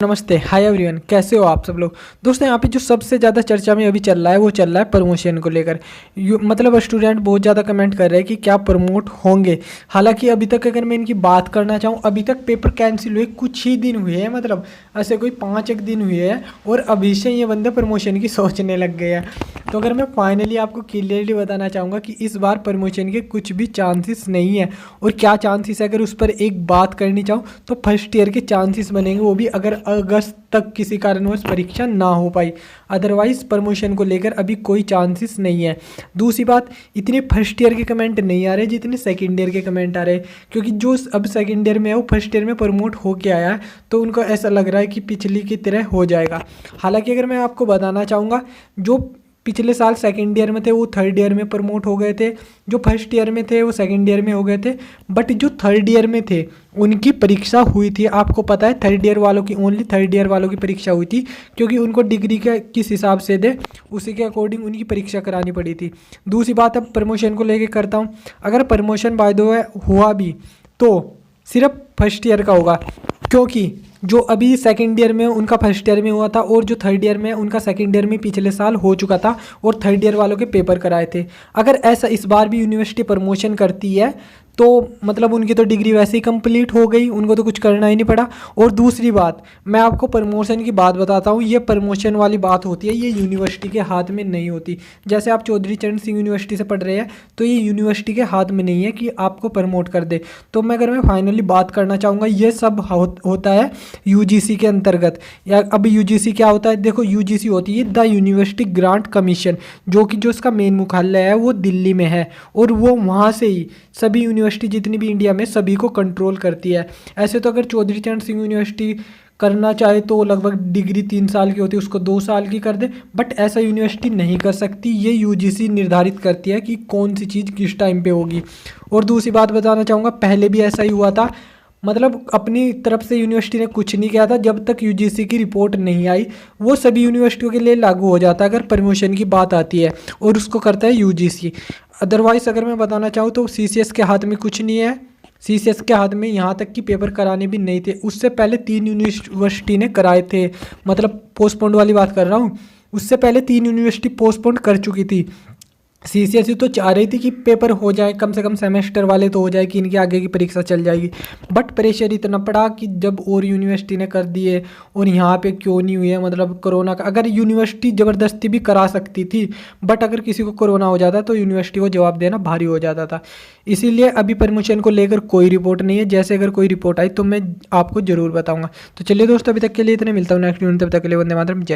नमस्ते, hi everyone, कैसे हो आप सब लोग। दोस्तों यहाँ पे जो सबसे ज़्यादा चर्चा में अभी चल रहा है वो चल रहा है प्रमोशन को लेकर। मतलब स्टूडेंट बहुत ज़्यादा कमेंट कर रहे हैं कि क्या प्रमोट होंगे। हालांकि अभी तक अगर मैं इनकी बात करना चाहूँ, अभी तक पेपर कैंसिल हुए कुछ ही दिन हुए हैं, मतलब ऐसे कोई 5 दिन हुए हैं और अभी से ये बंदे प्रमोशन की सोचने लग गए हैं। तो अगर मैं फाइनली आपको क्लियरली बताना चाहूँगा कि इस बार प्रमोशन के कुछ भी चांसेस नहीं है। और क्या चांसेस है, अगर उस पर एक बात करनी चाहूँ तो फर्स्ट ईयर के चांसेस बनेंगे, वो भी अगर अगस्त तक किसी कारणवश परीक्षा ना हो पाई। अदरवाइज प्रमोशन को लेकर अभी कोई चांसेस नहीं है। दूसरी बात, इतने फर्स्ट ईयर के कमेंट नहीं आ रहे जितने सेकंड ईयर के कमेंट आ रहे हैं, क्योंकि जो अब सेकंड ईयर में है वो फर्स्ट ईयर में प्रमोट होके आया है, तो उनको ऐसा लग रहा है कि पिछली की तरह हो जाएगा। हालांकि अगर मैं आपको बताना चाहूँगा, जो पिछले साल सेकंड ईयर में थे वो थर्ड ईयर में प्रमोट हो गए थे, जो फर्स्ट ईयर में थे वो सेकंड ईयर में हो गए थे। बट जो थर्ड ईयर में थे उनकी परीक्षा हुई थी, आपको पता है थर्ड ईयर वालों की, ओनली थर्ड ईयर वालों की परीक्षा हुई थी, क्योंकि उनको डिग्री के किस हिसाब से दे उसी के अकॉर्डिंग उनकी परीक्षा करानी पड़ी थी। दूसरी बात, अब प्रमोशन को लेकर करता हूँ। अगर प्रमोशन बाय द वे हुआ भी तो सिर्फ फर्स्ट ईयर का होगा, क्योंकि जो अभी सेकंड ईयर में उनका फर्स्ट ईयर में हुआ था और जो थर्ड ईयर में उनका सेकंड ईयर में पिछले साल हो चुका था और थर्ड ईयर वालों के पेपर कराए थे। अगर ऐसा इस बार भी यूनिवर्सिटी प्रमोशन करती है तो मतलब उनकी तो डिग्री वैसे ही कंप्लीट हो गई, उनको तो कुछ करना ही नहीं पड़ा। और दूसरी बात, मैं आपको प्रमोशन की बात बताता हूँ, ये प्रमोशन वाली बात होती है, ये यूनिवर्सिटी के हाथ में नहीं होती। जैसे आप चौधरी चरण सिंह यूनिवर्सिटी से पढ़ रहे हैं तो ये यूनिवर्सिटी के हाथ में नहीं है कि आपको प्रमोट कर दे। तो मैं फाइनली बात करना चाहूँगा, ये सब होता है यूजीसी के अंतर्गत। या अब यूजीसी क्या होता है, देखो यूजीसी होती है द यूनिवर्सिटी ग्रांट कमीशन, जो कि जो इसका मेन मुख्यालय है वो दिल्ली में है, और वो वहाँ से ही सभी यूनिवर्सिटी जितनी भी इंडिया में सभी को कंट्रोल करती है। ऐसे तो अगर चौधरी चरण सिंह यूनिवर्सिटी करना चाहे तो लगभग डिग्री 3 साल की होती है, उसको 2 साल की कर दे, बट ऐसा यूनिवर्सिटी नहीं कर सकती। ये यूजीसी निर्धारित करती है कि कौन सी चीज़ किस टाइम पे होगी। और दूसरी बात बताना चाहूँगा, पहले भी ऐसा ही हुआ था, मतलब अपनी तरफ से यूनिवर्सिटी ने कुछ नहीं किया था, जब तक यूजीसी की रिपोर्ट नहीं आई। वो सभी यूनिवर्सिटियों के लिए लागू हो जाता है अगर प्रमोशन की बात आती है, और उसको करता है यूजीसी। अदरवाइज़ अगर मैं बताना चाहूँ तो सीसीएस के हाथ में कुछ नहीं है। सीसीएस के हाथ में यहाँ तक कि पेपर कराने भी नहीं थे, उससे पहले 3 यूनिवर्सिटी ने कराए थे, मतलब पोस्टपोन्ड वाली बात कर रहा हूँ। उससे पहले 3 यूनिवर्सिटी पोस्टपोन्ड कर चुकी थी। सीसीएसई तो चाह रही थी कि पेपर हो जाए, कम से कम सेमेस्टर वाले तो हो जाए कि इनकी आगे की परीक्षा चल जाएगी, बट प्रेशर इतना पड़ा कि जब और यूनिवर्सिटी ने कर दिए और यहाँ पे क्यों नहीं हुई है, मतलब कोरोना का। अगर यूनिवर्सिटी ज़बरदस्ती भी करा सकती थी, बट अगर किसी को कोरोना हो जाता तो यूनिवर्सिटी को जवाब देना भारी हो जाता था। इसीलिए अभी प्रमोशन को लेकर कोई रिपोर्ट नहीं है। जैसे अगर कोई रिपोर्ट आई तो मैं आपको ज़रूर बताऊँगा। तो चलिए दोस्तों, अभी तक के लिए इतने, मिलता हूँ नेक्स्ट वीडियो में, तब तक के लिए वंदे मातरम, जय।